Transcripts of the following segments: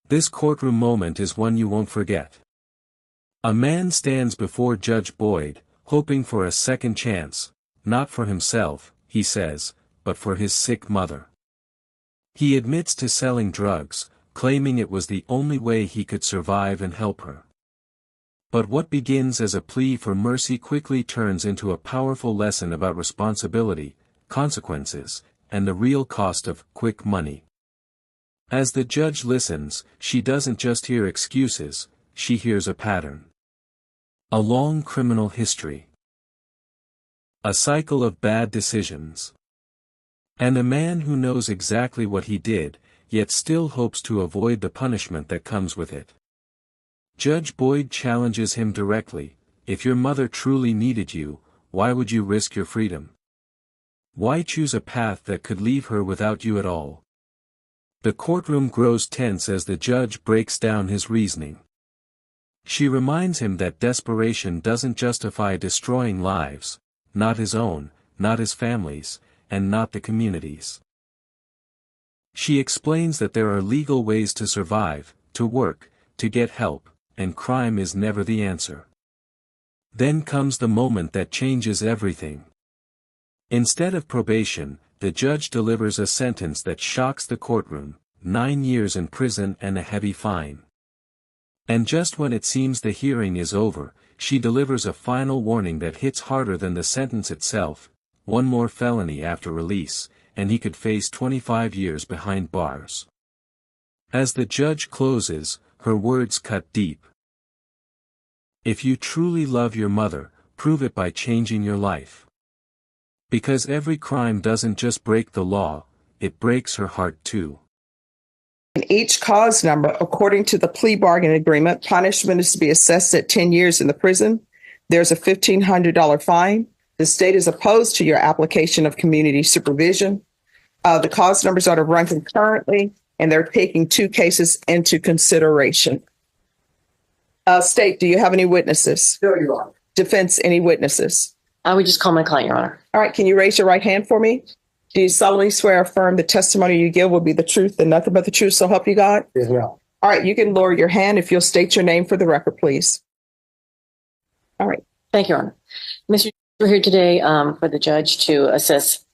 This courtroom moment is one you won't forget. A man stands before Judge Boyd, hoping for a second chance, not for himself, he says, but for his sick mother. He admits to selling drugs, claiming it was the only way he could survive and help her. But what begins as a plea for mercy quickly turns into a powerful lesson about responsibility, consequences, and the real cost of quick money. As the judge listens, she doesn't just hear excuses, she hears a pattern. A long criminal history. A cycle of bad decisions. And a man who knows exactly what he did, yet still hopes to avoid the punishment that comes with it. Judge Boyd challenges him directly, if your mother truly needed you, why would you risk your freedom? Why choose a path that could leave her without you at all? The courtroom grows tense as the judge breaks down his reasoning. She reminds him that desperation doesn't justify destroying lives, not his own, not his family's, and not the community's. She explains that there are legal ways to survive, to work, to get help, and crime is never the answer. Then comes the moment that changes everything. Instead of probation, the judge delivers a sentence that shocks the courtroom, 9 years in prison and a heavy fine. And just when it seems the hearing is over, she delivers a final warning that hits harder than the sentence itself: one more felony after release, and he could face 25 years behind bars. As the judge closes, her words cut deep. If you truly love your mother, prove it by changing your life. Because every crime doesn't just break the law, it breaks her heart too. In each cause number, according to the plea bargain agreement, punishment is to be assessed at 10 years in the prison. There's a $1,500 fine. The state is opposed to your application of community supervision. The cause numbers are to run concurrently, and they're taking 2 cases into consideration. State, do you have any witnesses? No, Your Honor. Defense, any witnesses? I would just call my client, Your Honor. All right, can you raise your right hand for me? Do you solemnly swear or affirm the testimony you give will be the truth and nothing but the truth, so help you God? Yes, ma'am. All right, you can lower your hand if you'll state your name for the record, please. All right. Thank you, Your Honor. Mr. We're here today for the judge to assess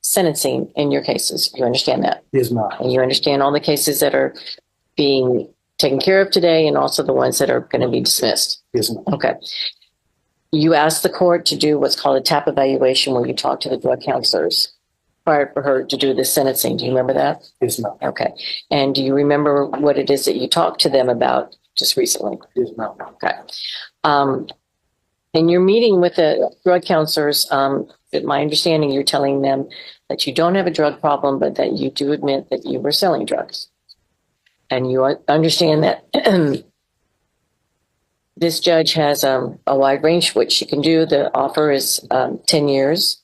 sentencing in your cases. You understand that? Yes, ma'am. And you understand all the cases that are being taken care of today and also the ones that are going to be dismissed? Yes, ma'am. Okay. You asked the court to do what's called a TAP evaluation where you talk to the drug counselors prior for her to do the sentencing. Do you remember that? Yes, ma'am. Okay. And do you remember what it is that you talked to them about just recently? Yes, ma'am. Okay. In your meeting with the drug counselors, my understanding, you're telling them that you don't have a drug problem, but that you do admit that you were selling drugs. And you understand that this judge has a wide range for what she can do. The offer is 10 years.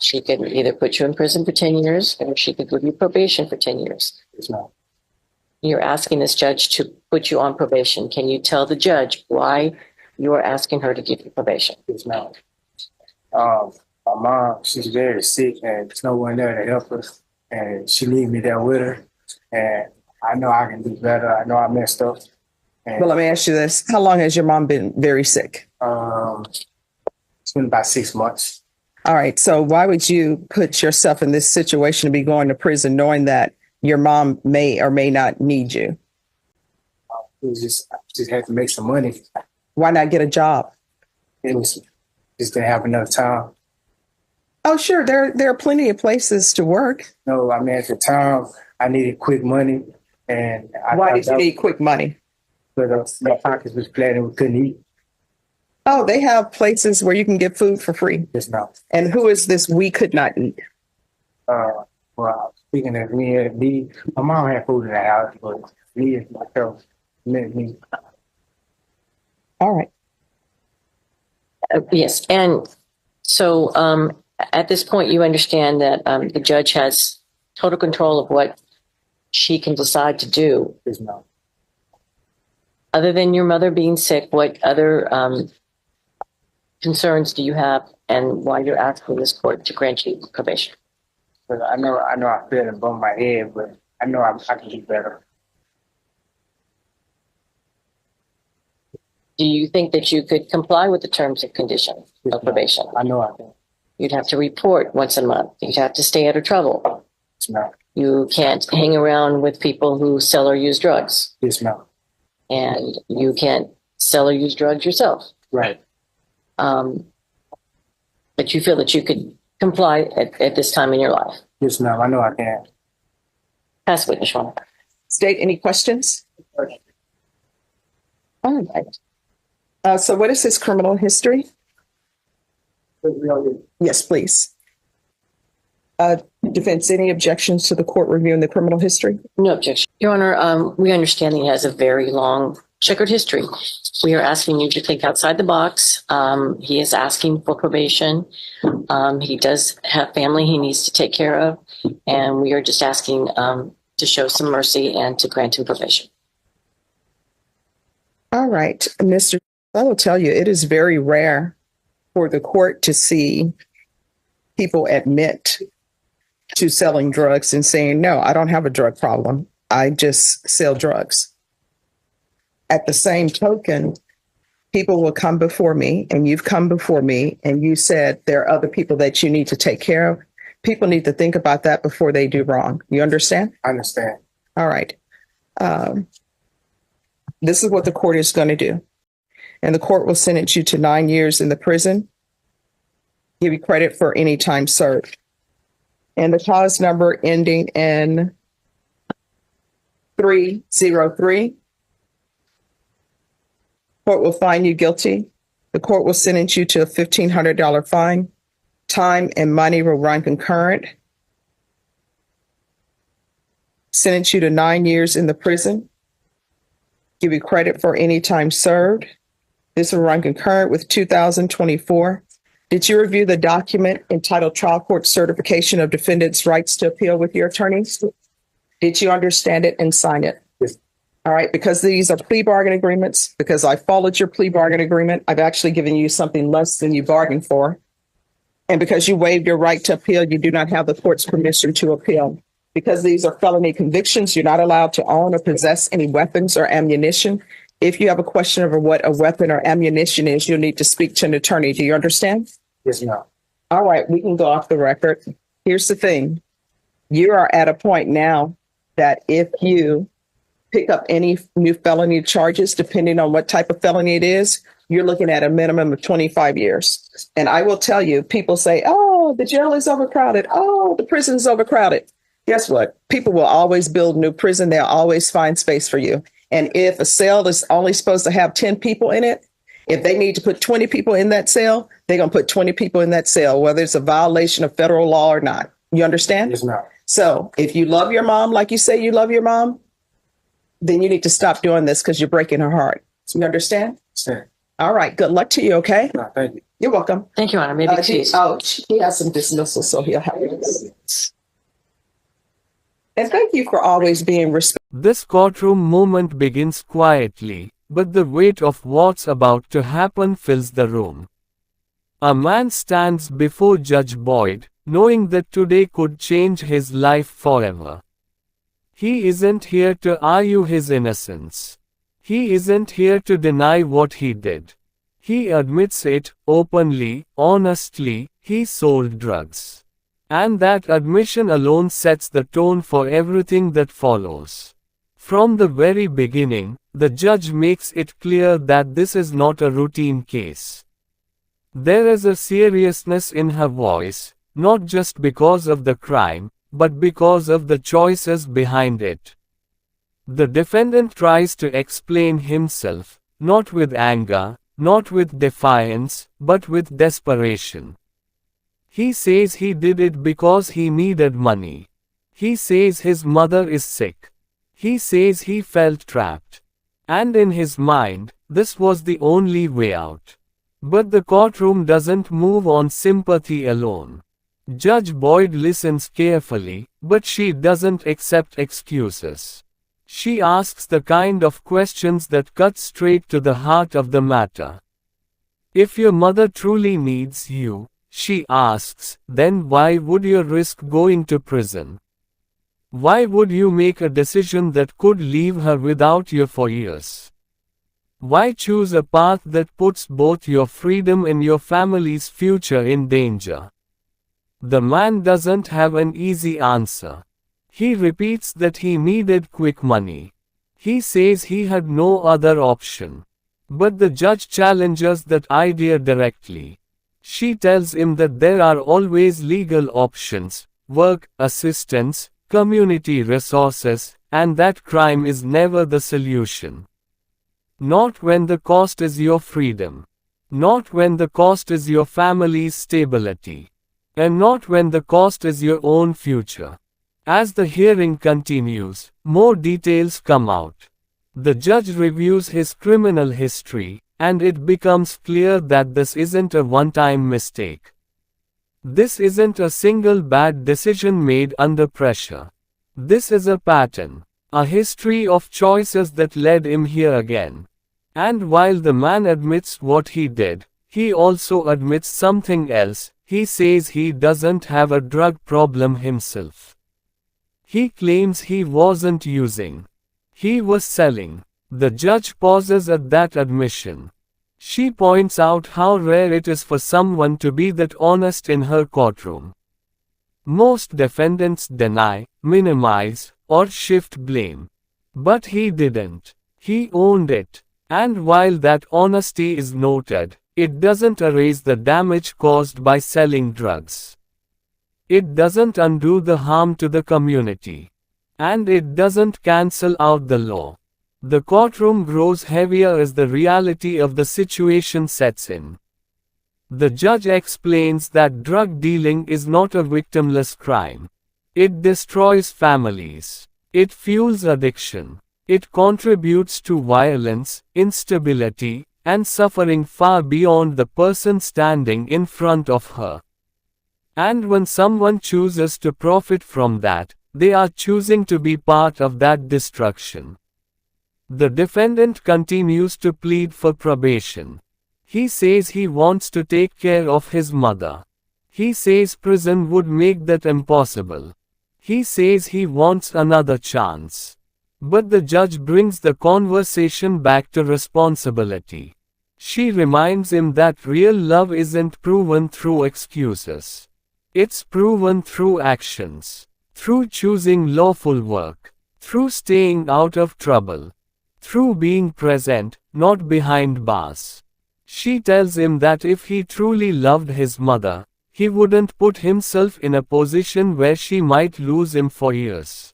She could either put you in prison for 10 years or she could give you probation for 10 years. Yes, ma'am. You're asking this judge to put you on probation. Can you tell the judge why you are asking her to give you probation? Yes, ma'am. My mom, she's very sick and there's no one there to help her. And she needs me there with her. And I know I can do better. I know I messed up. And, Well, let me ask you this. How long has your mom been very sick? it's been about 6 months. All right. So why would you put yourself in this situation to be going to prison knowing that your mom may or may not need you? It was just had to make some money. Why not get a job? It was just didn't have enough time. Oh, sure. There are plenty of places to work. No, I mean, at the time, I needed quick money. And Why did you need quick money? But my pockets was flat and we couldn't eat. Oh, they have places where you can get food for free. Just now. And who is this we could not eat? Well, speaking of me, my mom had food in the house, but me and myself, me. All right. Yes. And so at this point, you understand that the judge has total control of what she can decide to do. Just now. Other than your mother being sick, what other concerns do you have and why you're asking this court to grant you probation? But I know I feel it above my head, but I know I can do better. Do you think that you could comply with the terms and conditions of probation? I know I can. You'd have to report once a month. You'd have to stay out of trouble. Yes, ma'am. You can't hang around with people who sell or use drugs. Yes, ma'am. And you can't sell or use drugs yourself. Right. But you feel that you could comply at this time in your life. Yes, ma'am. I know I can. Pass witness, Your Honor. State, any questions? All right. So what is his criminal history? Yes, please. Defense, any objections to the court reviewing the criminal history? No objection. Your Honor, we understand he has a very long checkered history. We are asking you to think outside the box. He is asking for probation. He does have family he needs to take care of. And we are just asking to show some mercy and to grant him probation. All right, Mr. I will tell you, it is very rare for the court to see people admit to selling drugs and saying, no, I don't have a drug problem. I just sell drugs. At the same token, people will come before me, and you've come before me, and you said there are other people that you need to take care of. People need to think about that before they do wrong. You understand? I understand. All right. This is what the court is going to do. And the court will sentence you to 9 years in the prison, give you credit for any time served. And the cause number ending in 303. Court will find you guilty. The court will sentence you to a $1,500 fine. Time and money will run concurrent. Sentence you to 9 years in the prison. Give you credit for any time served. This will run concurrent with 2024. Did you review the document entitled Trial Court Certification of Defendant's Rights to Appeal with your attorneys? Did you understand it and sign it? Yes. All right, because these are plea bargain agreements, because I followed your plea bargain agreement, I've actually given you something less than you bargained for. And because you waived your right to appeal, you do not have the court's permission to appeal. Because these are felony convictions, you're not allowed to own or possess any weapons or ammunition. If you have a question over what a weapon or ammunition is, you'll need to speak to an attorney. Do you understand? Yes, ma'am. All right, we can go off the record. Here's the thing. You are at a point now that if you pick up any new felony charges, depending on what type of felony it is, you're looking at a minimum of 25 years. And I will tell you, people say, oh, the jail is overcrowded. Oh, the prison is overcrowded. Guess what? People will always build new prison. They'll always find space for you. And if a cell is only supposed to have 10 people in it, if they need to put 20 people in that cell, they're going to put 20 people in that cell, whether it's a violation of federal law or not. You understand? Yes, ma'am. So if you love your mom, like you say you love your mom, then you need to stop doing this because you're breaking her heart. You understand? Yes. All right. Good luck to you. Okay. No, thank you. You're welcome. Thank you, Your Honor. Maybe please. He has some dismissal, so he'll have you. And thank you for always being respectful. This courtroom moment begins quietly, but the weight of what's about to happen fills the room. A man stands before Judge Boyd, knowing that today could change his life forever. He isn't here to argue his innocence. He isn't here to deny what he did. He admits it, openly, honestly, he sold drugs. And that admission alone sets the tone for everything that follows. From the very beginning, the judge makes it clear that this is not a routine case. There is a seriousness in her voice, not just because of the crime, but because of the choices behind it. The defendant tries to explain himself, not with anger, not with defiance, but with desperation. He says he did it because he needed money. He says his mother is sick. He says he felt trapped. And in his mind, this was the only way out. But the courtroom doesn't move on sympathy alone. Judge Boyd listens carefully, but she doesn't accept excuses. She asks the kind of questions that cut straight to the heart of the matter. If your mother truly needs you, she asks, then why would you risk going to prison? Why would you make a decision that could leave her without you for years? Why choose a path that puts both your freedom and your family's future in danger? The man doesn't have an easy answer. He repeats that he needed quick money. He says he had no other option. But the judge challenges that idea directly. She tells him that there are always legal options, work, assistance, community resources, and that crime is never the solution. Not when the cost is your freedom. Not when the cost is your family's stability. And not when the cost is your own future. As the hearing continues, more details come out. The judge reviews his criminal history, and it becomes clear that this isn't a one-time mistake. This isn't a single bad decision made under pressure. This is a pattern, a history of choices that led him here again. And while the man admits what he did, he also admits something else. He says he doesn't have a drug problem himself. He claims he wasn't using. He was selling. The judge pauses at that admission. She points out how rare it is for someone to be that honest in her courtroom. Most defendants deny, minimize, or shift blame. But he didn't. He owned it. And while that honesty is noted, it doesn't erase the damage caused by selling drugs. It doesn't undo the harm to the community. And it doesn't cancel out the law. The courtroom grows heavier as the reality of the situation sets in. The judge explains that drug dealing is not a victimless crime. It destroys families. It fuels addiction. It contributes to violence, instability, and suffering far beyond the person standing in front of her. And when someone chooses to profit from that, they are choosing to be part of that destruction. The defendant continues to plead for probation. He says he wants to take care of his mother. He says prison would make that impossible. He says he wants another chance. But the judge brings the conversation back to responsibility. She reminds him that real love isn't proven through excuses. It's proven through actions. Through choosing lawful work. Through staying out of trouble. Through being present, not behind bars. She tells him that if he truly loved his mother, he wouldn't put himself in a position where she might lose him for years.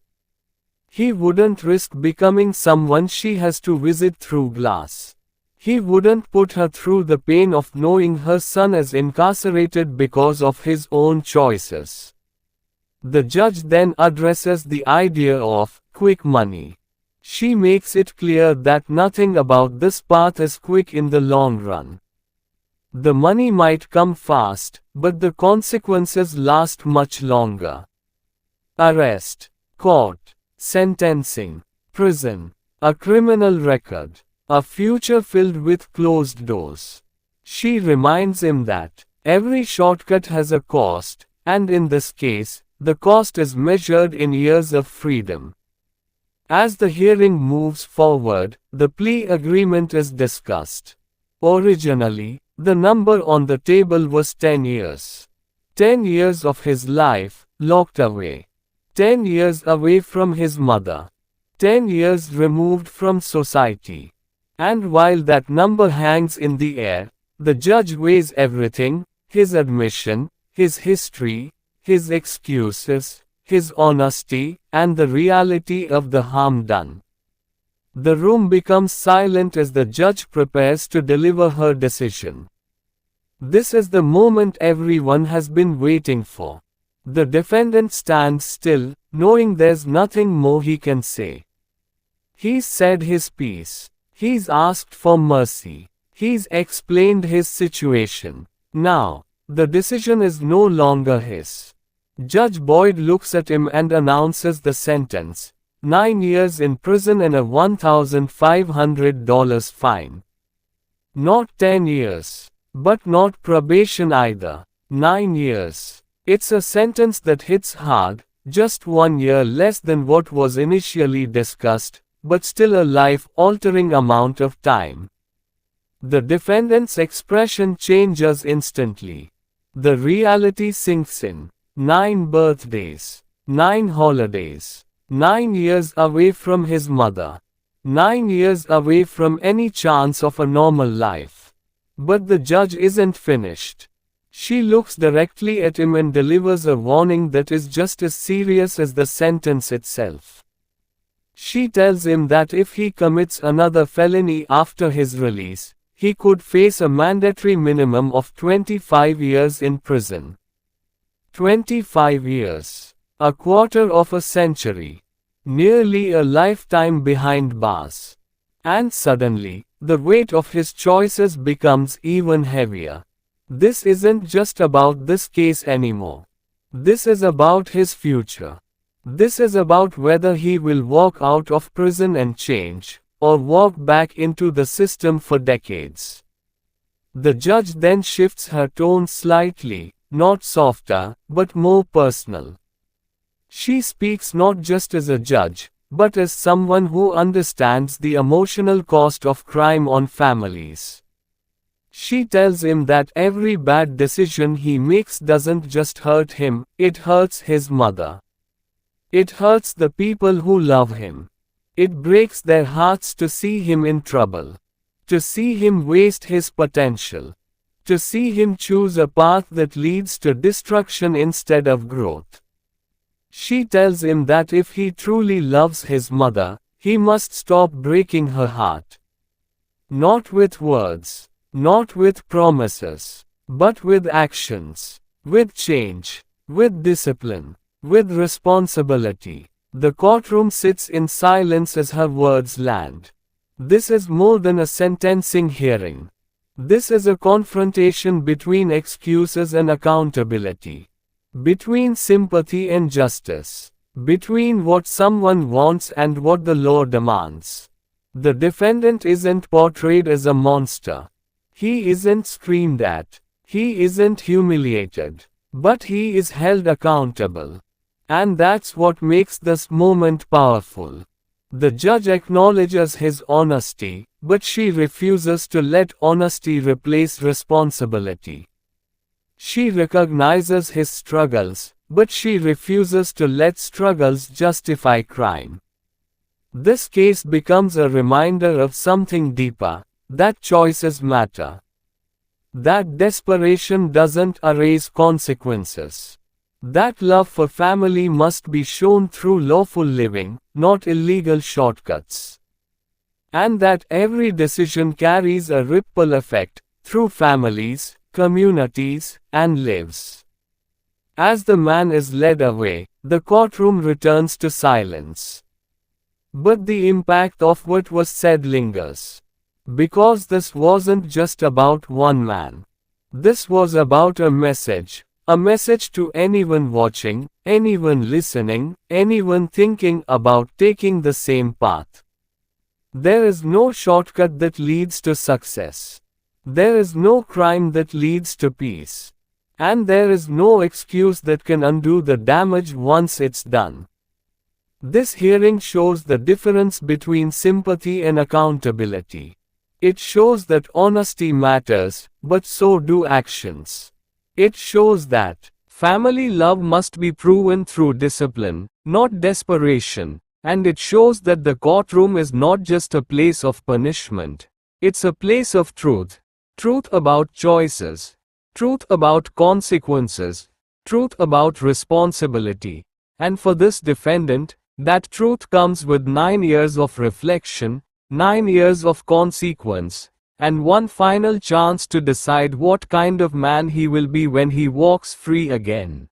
He wouldn't risk becoming someone she has to visit through glass. He wouldn't put her through the pain of knowing her son is incarcerated because of his own choices. The judge then addresses the idea of quick money. She makes it clear that nothing about this path is quick in the long run. The money might come fast, but the consequences last much longer. Arrest, court, sentencing, prison, a criminal record. A future filled with closed doors. She reminds him that every shortcut has a cost, and in this case, the cost is measured in years of freedom. As the hearing moves forward, the plea agreement is discussed. Originally, the number on the table was 10 years. 10 years of his life, locked away. 10 years away from his mother. 10 years removed from society. And while that number hangs in the air, the judge weighs everything: his admission, his history, his excuses, his honesty, and the reality of the harm done. The room becomes silent as the judge prepares to deliver her decision. This is the moment everyone has been waiting for. The defendant stands still, knowing there's nothing more he can say. He's said his piece. He's asked for mercy. He's explained his situation. Now, the decision is no longer his. Judge Boyd looks at him and announces the sentence: 9 years in prison and a $1,500 fine. Not 10 years. But not probation either. 9 years. It's a sentence that hits hard, just 1 year less than what was initially discussed, but still a life-altering amount of time. The defendant's expression changes instantly. The reality sinks in. 9 birthdays, 9 holidays, 9 years away from his mother, 9 years away from any chance of a normal life. But the judge isn't finished. She looks directly at him and delivers a warning that is just as serious as the sentence itself. She tells him that if he commits another felony after his release, he could face a mandatory minimum of 25 years in prison. 25 years. A quarter of a century. Nearly a lifetime behind bars. And suddenly, the weight of his choices becomes even heavier. This isn't just about this case anymore. This is about his future. This is about whether he will walk out of prison and change, or walk back into the system for decades. The judge then shifts her tone slightly, not softer, but more personal. She speaks not just as a judge, but as someone who understands the emotional cost of crime on families. She tells him that every bad decision he makes doesn't just hurt him, it hurts his mother. It hurts the people who love him. It breaks their hearts to see him in trouble. To see him waste his potential. To see him choose a path that leads to destruction instead of growth. She tells him that if he truly loves his mother, he must stop breaking her heart. Not with words, not with promises, but with actions, with change, with discipline, with responsibility. The courtroom sits in silence as her words land. This is more than a sentencing hearing. This is a confrontation between excuses and accountability. Between sympathy and justice. Between what someone wants and what the law demands. The defendant isn't portrayed as a monster. He isn't screamed at. He isn't humiliated. But he is held accountable. And that's what makes this moment powerful. The judge acknowledges his honesty, but she refuses to let honesty replace responsibility. She recognizes his struggles, but she refuses to let struggles justify crime. This case becomes a reminder of something deeper, that choices matter. That desperation doesn't erase consequences. That love for family must be shown through lawful living, not illegal shortcuts. And that every decision carries a ripple effect, through families, communities, and lives. As the man is led away, the courtroom returns to silence. But the impact of what was said lingers. Because this wasn't just about one man. This was about a message. A message to anyone watching, anyone listening, anyone thinking about taking the same path. There is no shortcut that leads to success. There is no crime that leads to peace. And there is no excuse that can undo the damage once it's done. This hearing shows the difference between sympathy and accountability. It shows that honesty matters, but so do actions. It shows that family love must be proven through discipline, not desperation, and it shows that the courtroom is not just a place of punishment. It's a place of truth. Truth about choices. Truth about consequences. Truth about responsibility. And for this defendant, that truth comes with 9 years of reflection, 9 years of consequence, and one final chance to decide what kind of man he will be when he walks free again.